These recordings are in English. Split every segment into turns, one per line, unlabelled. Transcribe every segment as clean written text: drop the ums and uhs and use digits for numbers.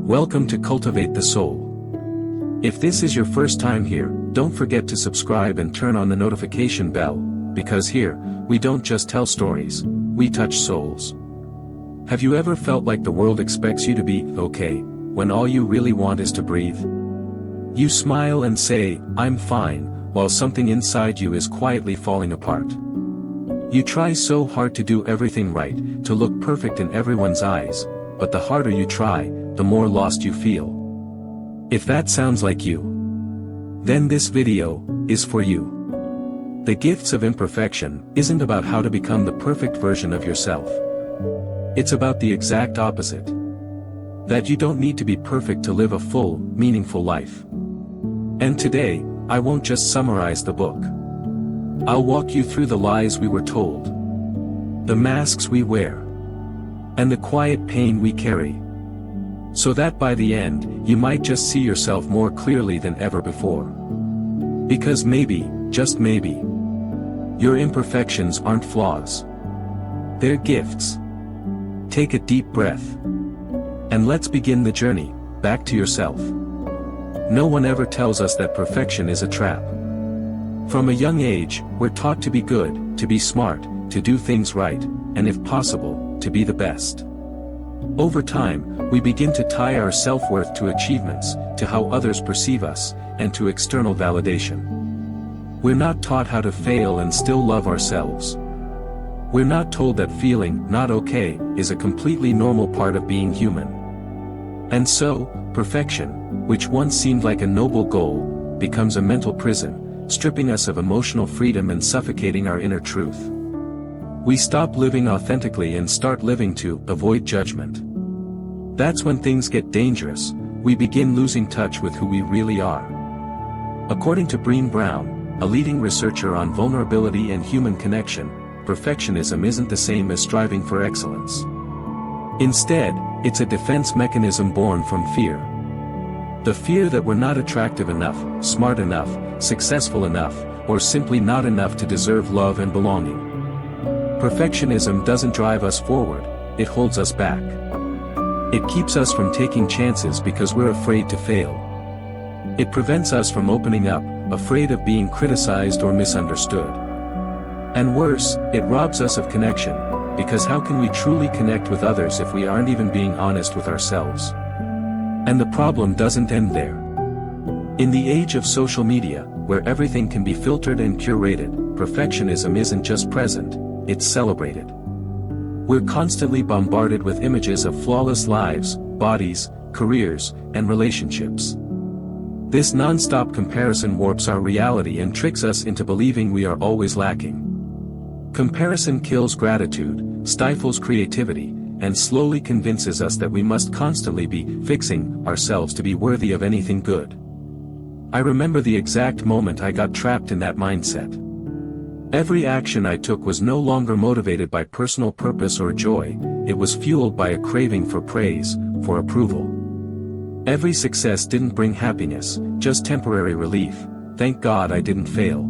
Welcome to Cultivate the Soul. If this is your first time here, don't forget to subscribe and turn on the notification bell, because here, we don't just tell stories, we touch souls. Have you ever felt like the world expects you to be okay, when all you really want is to breathe? You smile and say, "I'm fine," while something inside you is quietly falling apart. You try so hard to do everything right, to look perfect in everyone's eyes, but the harder you try, the more lost you feel. If that sounds like you, then this video is for you. The Gifts of Imperfection isn't about how to become the perfect version of yourself. It's about the exact opposite. That you don't need to be perfect to live a full, meaningful life. And today, I won't just summarize the book. I'll walk you through the lies we were told, the masks we wear, and the quiet pain we carry. So that by the end, you might just see yourself more clearly than ever before. Because maybe, just maybe, your imperfections aren't flaws. They're gifts. Take a deep breath. And let's begin the journey, back to yourself. No one ever tells us that perfection is a trap. From a young age, we're taught to be good, to be smart, to do things right, and if possible, to be the best. Over time, we begin to tie our self-worth to achievements, to how others perceive us, and to external validation. We're not taught how to fail and still love ourselves. We're not told that feeling not okay is a completely normal part of being human. And so, perfection, which once seemed like a noble goal, becomes a mental prison, stripping us of emotional freedom and suffocating our inner truth. We stop living authentically and start living to avoid judgment. That's when things get dangerous. We begin losing touch with who we really are. According to Brené Brown, a leading researcher on vulnerability and human connection, perfectionism isn't the same as striving for excellence. Instead, it's a defense mechanism born from fear. The fear that we're not attractive enough, smart enough, successful enough, or simply not enough to deserve love and belonging. Perfectionism doesn't drive us forward, it holds us back. It keeps us from taking chances because we're afraid to fail. It prevents us from opening up, afraid of being criticized or misunderstood. And worse, it robs us of connection, because how can we truly connect with others if we aren't even being honest with ourselves? And the problem doesn't end there. In the age of social media, where everything can be filtered and curated, perfectionism isn't just present, it's celebrated. We're constantly bombarded with images of flawless lives, bodies, careers, and relationships. This non-stop comparison warps our reality and tricks us into believing we are always lacking. Comparison kills gratitude, stifles creativity, and slowly convinces us that we must constantly be fixing ourselves to be worthy of anything good. I remember the exact moment I got trapped in that mindset. Every action I took was no longer motivated by personal purpose or joy, it was fueled by a craving for praise, for approval. Every success didn't bring happiness, just temporary relief. Thank God I didn't fail.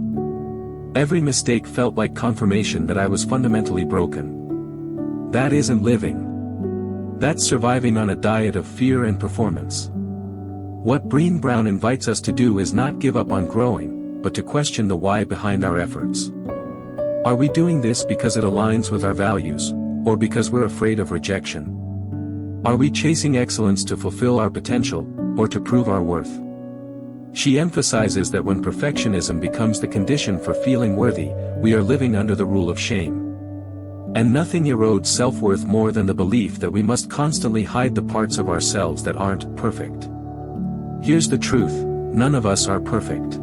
Every mistake felt like confirmation that I was fundamentally broken. That isn't living. That's surviving on a diet of fear and performance. What Brené Brown invites us to do is not give up on growing, but to question the why behind our efforts. Are we doing this because it aligns with our values, or because we're afraid of rejection? Are we chasing excellence to fulfill our potential, or to prove our worth? She emphasizes that when perfectionism becomes the condition for feeling worthy, we are living under the rule of shame. And nothing erodes self-worth more than the belief that we must constantly hide the parts of ourselves that aren't perfect. Here's the truth, none of us are perfect.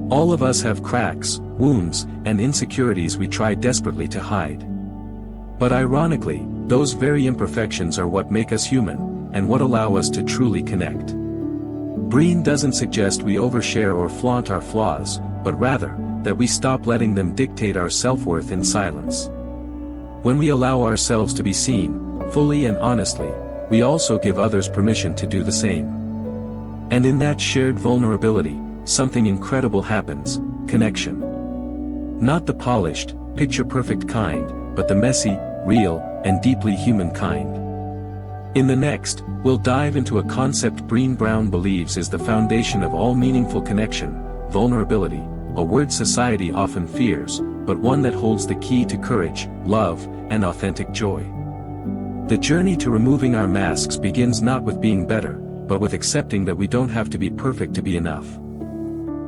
All of us have cracks, wounds, and insecurities we try desperately to hide. But ironically, those very imperfections are what make us human, and what allow us to truly connect. Brené doesn't suggest we overshare or flaunt our flaws, but rather, that we stop letting them dictate our self-worth in silence. When we allow ourselves to be seen, fully and honestly, we also give others permission to do the same. And in that shared vulnerability, something incredible happens, connection. Not the polished, picture-perfect kind, but the messy, real, and deeply human kind. In the next, we'll dive into a concept Brené Brown believes is the foundation of all meaningful connection: vulnerability, a word society often fears, but one that holds the key to courage, love, and authentic joy. The journey to removing our masks begins not with being better, but with accepting that we don't have to be perfect to be enough.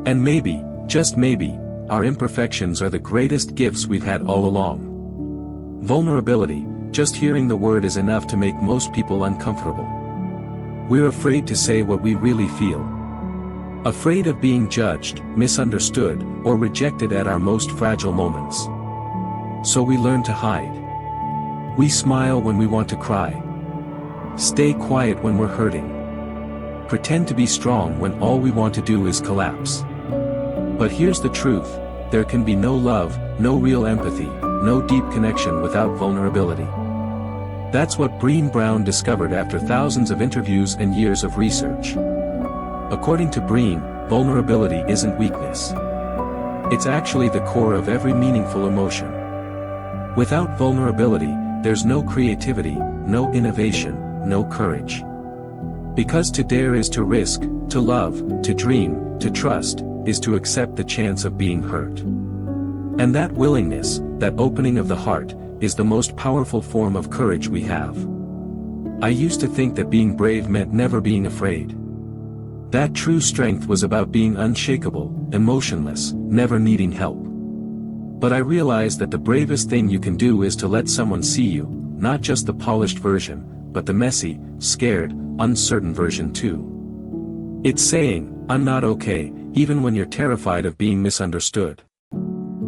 And maybe, just maybe, our imperfections are the greatest gifts we've had all along. Vulnerability, just hearing the word is enough to make most people uncomfortable. We're afraid to say what we really feel. Afraid of being judged, misunderstood, or rejected at our most fragile moments. So we learn to hide. We smile when we want to cry. Stay quiet when we're hurting. Pretend to be strong when all we want to do is collapse. But here's the truth: there can be no love, no real empathy, no deep connection without vulnerability. That's what Brené Brown discovered after thousands of interviews and years of research. According to Brené, vulnerability isn't weakness. It's actually the core of every meaningful emotion. Without vulnerability, there's no creativity, no innovation, no courage. Because to dare is to risk, to love, to dream, to trust, is to accept the chance of being hurt. And that willingness, that opening of the heart, is the most powerful form of courage we have. I used to think that being brave meant never being afraid. That true strength was about being unshakable, emotionless, never needing help. But I realized that the bravest thing you can do is to let someone see you, not just the polished version, but the messy, scared, uncertain version too. It's saying, "I'm not okay," even when you're terrified of being misunderstood.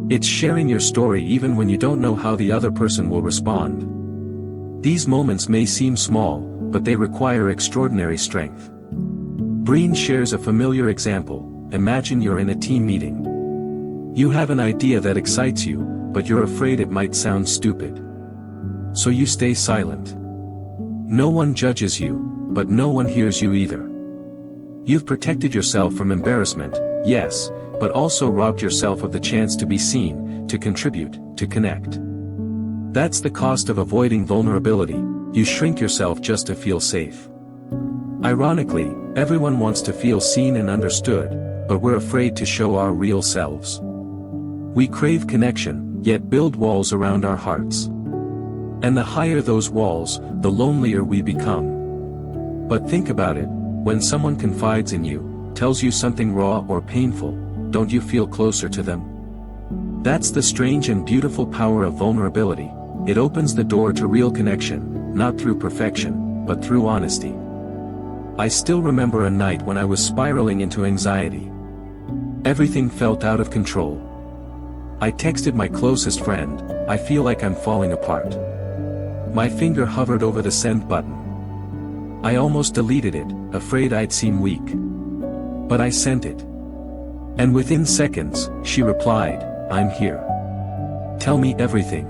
It's sharing your story even when you don't know how the other person will respond. These moments may seem small, but they require extraordinary strength. Brené shares a familiar example. Imagine you're in a team meeting. You have an idea that excites you, but you're afraid it might sound stupid. So you stay silent. No one judges you, but no one hears you either. You've protected yourself from embarrassment, yes, but also robbed yourself of the chance to be seen, to contribute, to connect. That's the cost of avoiding vulnerability. You shrink yourself just to feel safe. Ironically, everyone wants to feel seen and understood, but we're afraid to show our real selves. We crave connection, yet build walls around our hearts. And the higher those walls, the lonelier we become. But think about it, when someone confides in you, tells you something raw or painful, don't you feel closer to them? That's the strange and beautiful power of vulnerability. It opens the door to real connection, not through perfection, but through honesty. I still remember a night when I was spiraling into anxiety. Everything felt out of control. I texted my closest friend, "I feel like I'm falling apart." My finger hovered over the send button. I almost deleted it, afraid I'd seem weak. But I sent it. And within seconds, she replied, "I'm here. Tell me everything."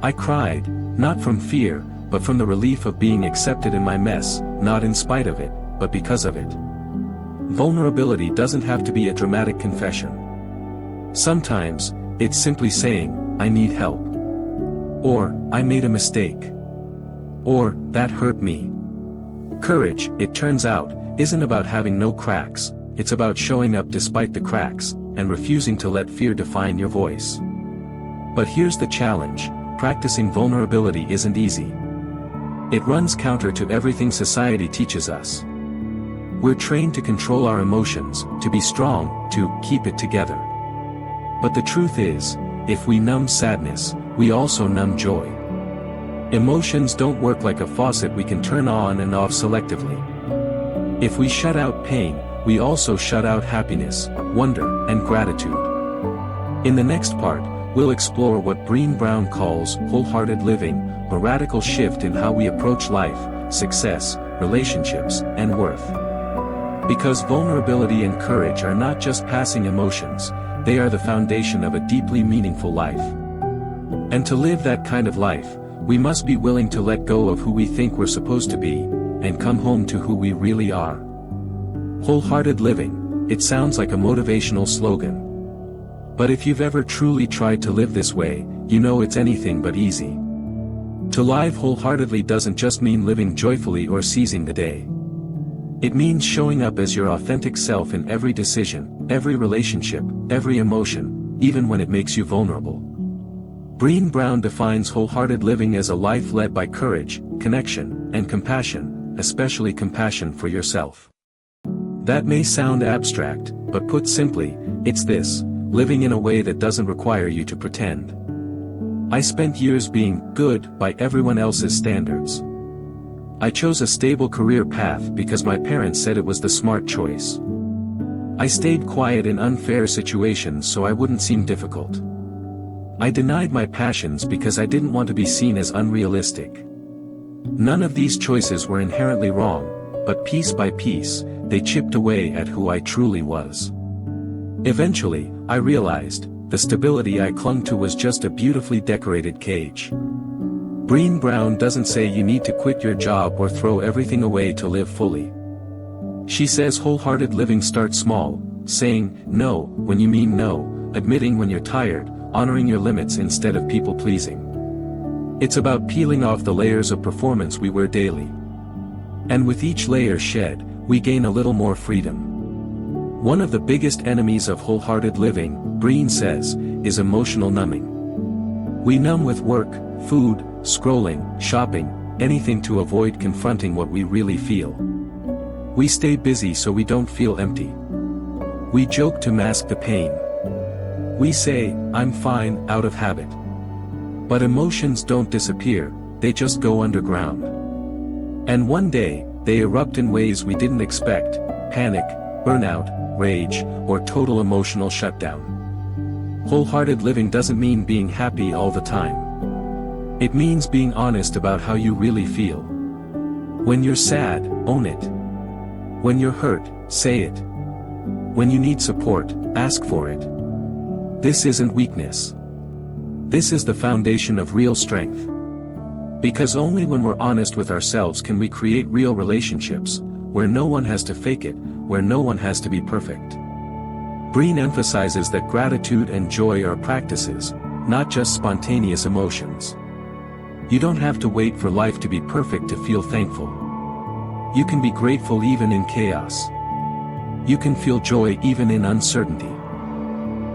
I cried, not from fear, but from the relief of being accepted in my mess, not in spite of it, but because of it. Vulnerability doesn't have to be a dramatic confession. Sometimes, it's simply saying, "I need help." Or, "I made a mistake." Or, "That hurt me." Courage, it turns out, isn't about having no cracks, it's about showing up despite the cracks, and refusing to let fear define your voice. But here's the challenge: practicing vulnerability isn't easy. It runs counter to everything society teaches us. We're trained to control our emotions, to be strong, to keep it together. But the truth is, if we numb sadness, we also numb joy. Emotions don't work like a faucet we can turn on and off selectively. If we shut out pain, we also shut out happiness, wonder, and gratitude. In the next part, we'll explore what Brené Brown calls wholehearted living, a radical shift in how we approach life, success, relationships, and worth. Because vulnerability and courage are not just passing emotions, they are the foundation of a deeply meaningful life. And to live that kind of life, we must be willing to let go of who we think we're supposed to be, and come home to who we really are. Wholehearted living, it sounds like a motivational slogan. But if you've ever truly tried to live this way, you know it's anything but easy. To live wholeheartedly doesn't just mean living joyfully or seizing the day. It means showing up as your authentic self in every decision, every relationship, every emotion, even when it makes you vulnerable. Brené Brown defines wholehearted living as a life led by courage, connection, and compassion, especially compassion for yourself. That may sound abstract, but put simply, it's this: living in a way that doesn't require you to pretend. I spent years being good by everyone else's standards. I chose a stable career path because my parents said it was the smart choice. I stayed quiet in unfair situations so I wouldn't seem difficult. I denied my passions because I didn't want to be seen as unrealistic. None of these choices were inherently wrong, but piece by piece, they chipped away at who I truly was. Eventually, I realized, the stability I clung to was just a beautifully decorated cage. Brené Brown doesn't say you need to quit your job or throw everything away to live fully. She says wholehearted living starts small, saying no when you mean no, admitting when you're tired, honoring your limits instead of people-pleasing. It's about peeling off the layers of performance we wear daily. And with each layer shed, we gain a little more freedom. One of the biggest enemies of wholehearted living, Brené says, is emotional numbing. We numb with work, food, scrolling, shopping, anything to avoid confronting what we really feel. We stay busy so we don't feel empty. We joke to mask the pain. We say, "I'm fine," out of habit. But emotions don't disappear, they just go underground. And one day, they erupt in ways we didn't expect: panic, burnout, rage, or total emotional shutdown. Wholehearted living doesn't mean being happy all the time. It means being honest about how you really feel. When you're sad, own it. When you're hurt, say it. When you need support, ask for it. This isn't weakness. This is the foundation of real strength. Because only when we're honest with ourselves can we create real relationships, where no one has to fake it, where no one has to be perfect. Brené emphasizes that gratitude and joy are practices, not just spontaneous emotions. You don't have to wait for life to be perfect to feel thankful. You can be grateful even in chaos. You can feel joy even in uncertainty.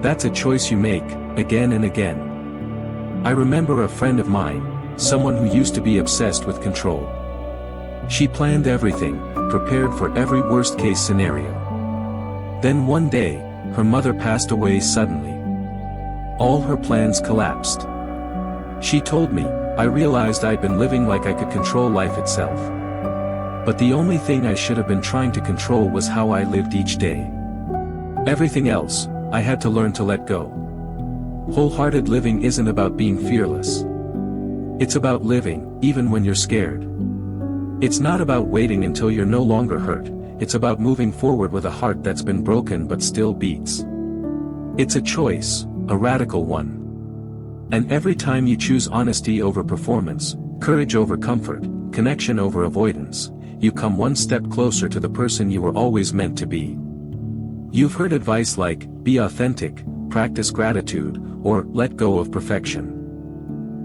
That's a choice you make, again and again. I remember a friend of mine, someone who used to be obsessed with control. She planned everything, prepared for every worst-case scenario. Then one day, her mother passed away suddenly. All her plans collapsed. She told me, "I realized I'd been living like I could control life itself. But the only thing I should have been trying to control was how I lived each day. Everything else, I had to learn to let go." Wholehearted living isn't about being fearless. It's about living, even when you're scared. It's not about waiting until you're no longer hurt, it's about moving forward with a heart that's been broken but still beats. It's a choice, a radical one. And every time you choose honesty over performance, courage over comfort, connection over avoidance, you come one step closer to the person you were always meant to be. You've heard advice like, be authentic, practice gratitude, or let go of perfection.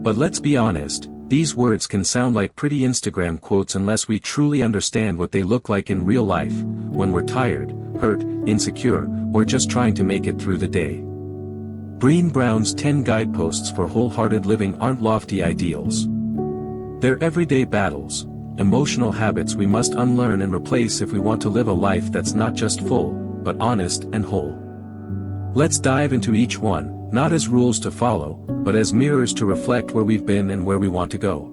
But let's be honest, these words can sound like pretty Instagram quotes unless we truly understand what they look like in real life, when we're tired, hurt, insecure, or just trying to make it through the day. Brené Brown's 10 guideposts for wholehearted living aren't lofty ideals. They're everyday battles, emotional habits we must unlearn and replace if we want to live a life that's not just full, but honest and whole. Let's dive into each one, not as rules to follow, but as mirrors to reflect where we've been and where we want to go.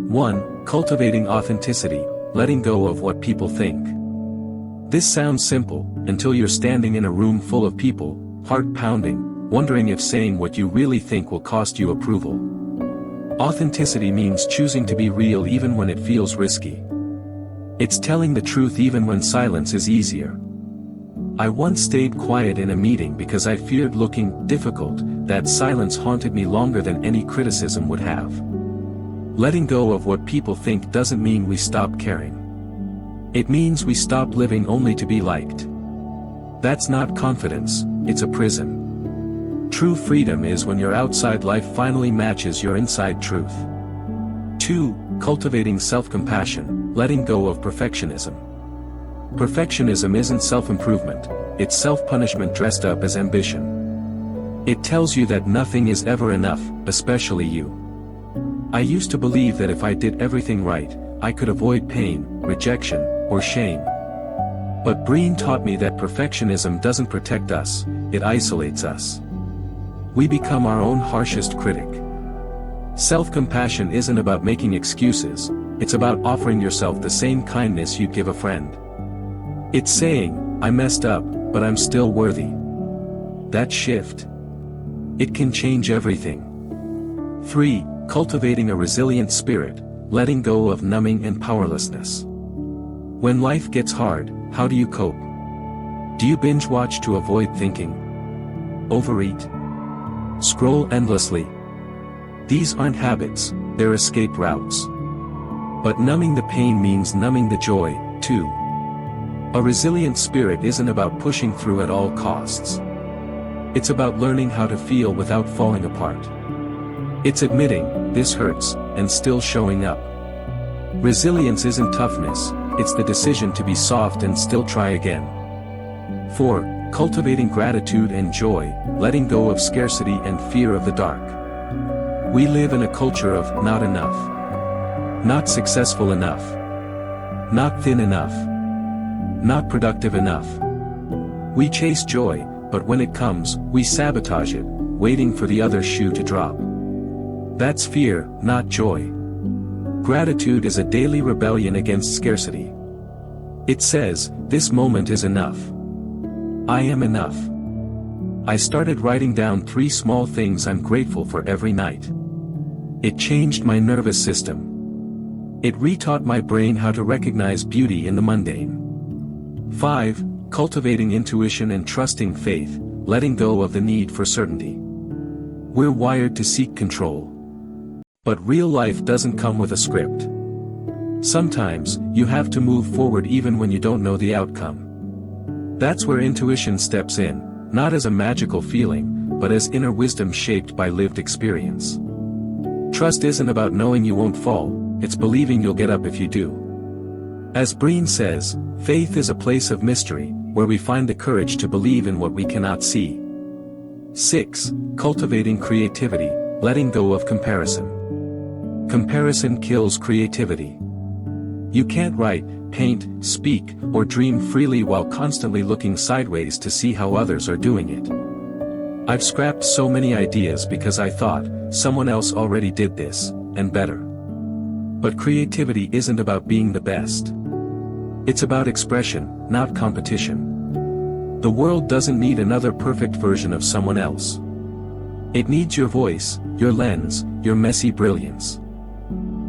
1. Cultivating authenticity, letting go of what people think. This sounds simple, until you're standing in a room full of people, heart pounding, wondering if saying what you really think will cost you approval. Authenticity means choosing to be real even when it feels risky. It's telling the truth even when silence is easier. I once stayed quiet in a meeting because I feared looking difficult. That silence haunted me longer than any criticism would have. Letting go of what people think doesn't mean we stop caring. It means we stop living only to be liked. That's not confidence, it's a prison. True freedom is when your outside life finally matches your inside truth. 2. Cultivating self-compassion, letting go of perfectionism. Perfectionism isn't self-improvement, it's self-punishment dressed up as ambition. It tells you that nothing is ever enough, especially you. I used to believe that if I did everything right, I could avoid pain, rejection, or shame. But Brené taught me that perfectionism doesn't protect us, it isolates us. We become our own harshest critic. Self-compassion isn't about making excuses, it's about offering yourself the same kindness you'd give a friend. It's saying, I messed up, but I'm still worthy. That shift, it can change everything. 3. Cultivating a resilient spirit, letting go of numbing and powerlessness. When life gets hard, how do you cope? Do you binge watch to avoid thinking? Overeat? Scroll endlessly? These aren't habits, they're escape routes. But numbing the pain means numbing the joy, too. A resilient spirit isn't about pushing through at all costs. It's about learning how to feel without falling apart. It's admitting, this hurts, and still showing up. Resilience isn't toughness, it's the decision to be soft and still try again. 4. Cultivating gratitude and joy, letting go of scarcity and fear of the dark. We live in a culture of not enough. Not successful enough. Not thin enough. Not productive enough. We chase joy, but when it comes, we sabotage it, waiting for the other shoe to drop. That's fear, not joy. Gratitude is a daily rebellion against scarcity. It says, this moment is enough. I am enough. I started writing down 3 small things I'm grateful for every night. It changed my nervous system. It retaught my brain how to recognize beauty in the mundane. 5. Cultivating intuition and trusting faith, letting go of the need for certainty. We're wired to seek control. But real life doesn't come with a script. Sometimes, you have to move forward even when you don't know the outcome. That's where intuition steps in, not as a magical feeling, but as inner wisdom shaped by lived experience. Trust isn't about knowing you won't fall, it's believing you'll get up if you do. As Brené says, faith is a place of mystery, where we find the courage to believe in what we cannot see. 6. Cultivating creativity, letting go of comparison. Comparison kills creativity. You can't write, paint, speak, or dream freely while constantly looking sideways to see how others are doing it. I've scrapped so many ideas because I thought, someone else already did this, and better. But creativity isn't about being the best. It's about expression, not competition. The world doesn't need another perfect version of someone else. It needs your voice, your lens, your messy brilliance.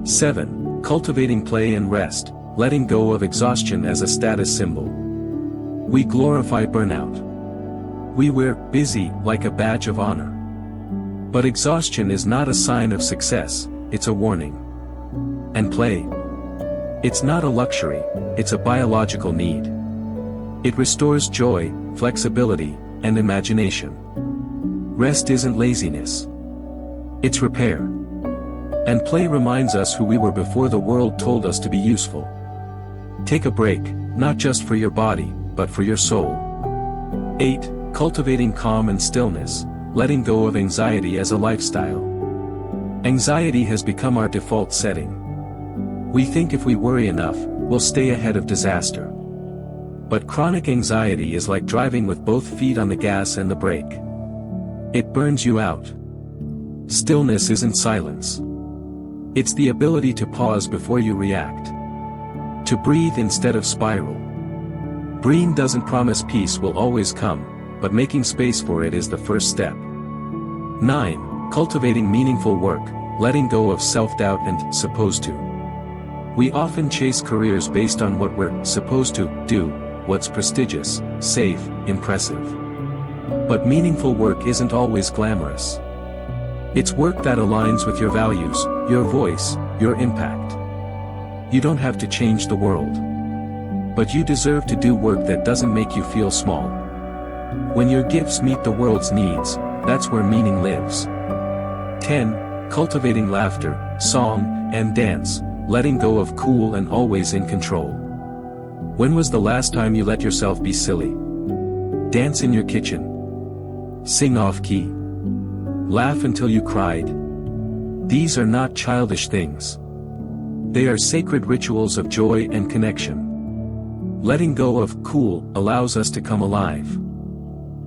7. Cultivating play and rest, letting go of exhaustion as a status symbol. We glorify burnout. We wear busy like a badge of honor. But exhaustion is not a sign of success, it's a warning. And play. It's not a luxury, it's a biological need. It restores joy, flexibility, and imagination. Rest isn't laziness. It's repair. And play reminds us who we were before the world told us to be useful. Take a break, not just for your body, but for your soul. 8. Cultivating calm and stillness, letting go of anxiety as a lifestyle. Anxiety has become our default setting. We think if we worry enough, we'll stay ahead of disaster. But chronic anxiety is like driving with both feet on the gas and the brake. It burns you out. Stillness isn't silence. It's the ability to pause before you react. To breathe instead of spiral. Brené doesn't promise peace will always come, but making space for it is the first step. 9. Cultivating meaningful work, letting go of self-doubt and supposed to. We often chase careers based on what we're supposed to do, what's prestigious, safe, impressive. But meaningful work isn't always glamorous. It's work that aligns with your values, your voice, your impact. You don't have to change the world. But you deserve to do work that doesn't make you feel small. When your gifts meet the world's needs, that's where meaning lives. 10. cultivating laughter, song, and dance, letting go of cool and always in control. When was the last time you let yourself be silly? Dance in your kitchen. Sing off key. Laugh until you cried. These are not childish things. They are sacred rituals of joy and connection. Letting go of cool allows us to come alive.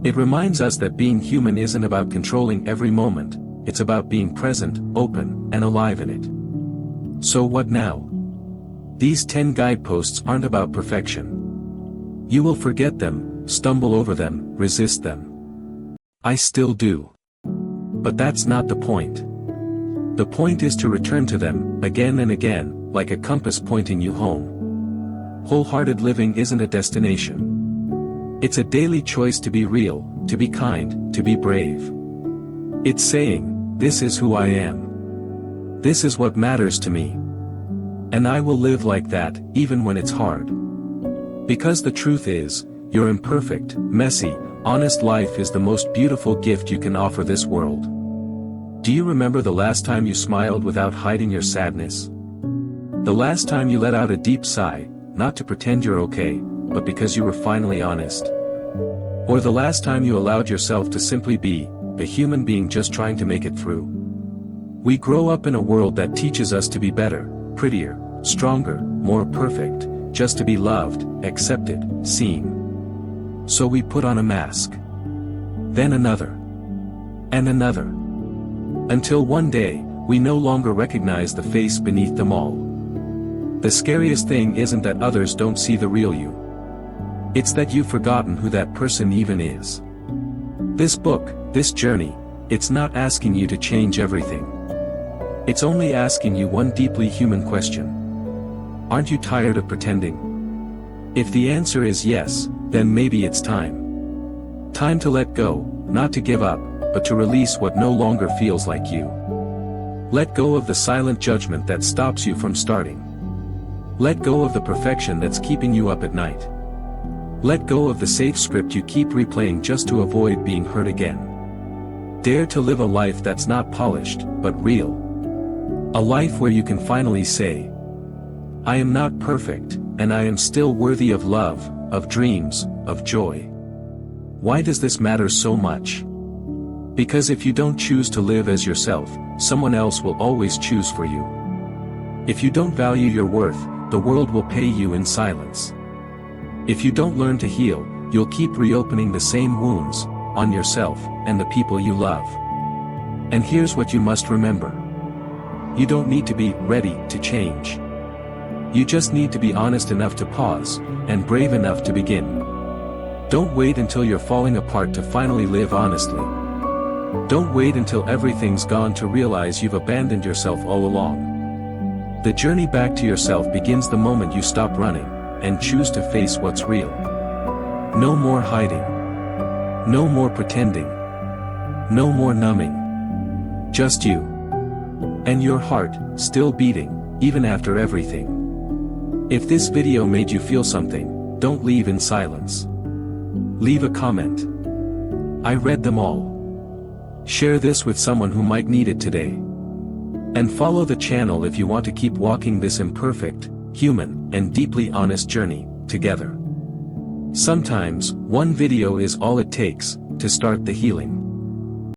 It reminds us that being human isn't about controlling every moment, it's about being present, open, and alive in it. So what now? These 10 guideposts aren't about perfection. You will forget them, stumble over them, resist them. I still do. But that's not the point. The point is to return to them, again and again, like a compass pointing you home. Wholehearted living isn't a destination. It's a daily choice to be real, to be kind, to be brave. It's saying, this is who I am. This is what matters to me. And I will live like that, even when it's hard. Because the truth is, your imperfect, messy, honest life is the most beautiful gift you can offer this world. Do you remember the last time you smiled without hiding your sadness? The last time you let out a deep sigh, not to pretend you're okay, but because you were finally honest? Or the last time you allowed yourself to simply be, a human being just trying to make it through? We grow up in a world that teaches us to be better, prettier, stronger, more perfect, just to be loved, accepted, seen. So we put on a mask. Then another. And another. Until one day, we no longer recognize the face beneath them all. The scariest thing isn't that others don't see the real you. It's that you've forgotten who that person even is. This book, this journey, it's not asking you to change everything. It's only asking you one deeply human question. Aren't you tired of pretending? If the answer is yes, then maybe it's time. Time to let go, not to give up, but to release what no longer feels like you. Let go of the silent judgment that stops you from starting. Let go of the perfection that's keeping you up at night. Let go of the safe script you keep replaying just to avoid being hurt again. Dare to live a life that's not polished, but real. A life where you can finally say, I am not perfect, and I am still worthy of love, of dreams, of joy. Why does this matter so much? Because if you don't choose to live as yourself, someone else will always choose for you. If you don't value your worth, the world will pay you in silence. If you don't learn to heal, you'll keep reopening the same wounds, on yourself, and the people you love. And here's what you must remember. You don't need to be ready to change. You just need to be honest enough to pause, and brave enough to begin. Don't wait until you're falling apart to finally live honestly. Don't wait until everything's gone to realize you've abandoned yourself all along. The journey back to yourself begins the moment you stop running, and choose to face what's real. No more hiding. No more pretending. No more numbing. Just you. And your heart, still beating, even after everything. If this video made you feel something, don't leave in silence. Leave a comment. I read them all. Share this with someone who might need it today. And follow the channel if you want to keep walking this imperfect, human, and deeply honest journey, together. Sometimes, one video is all it takes, to start the healing.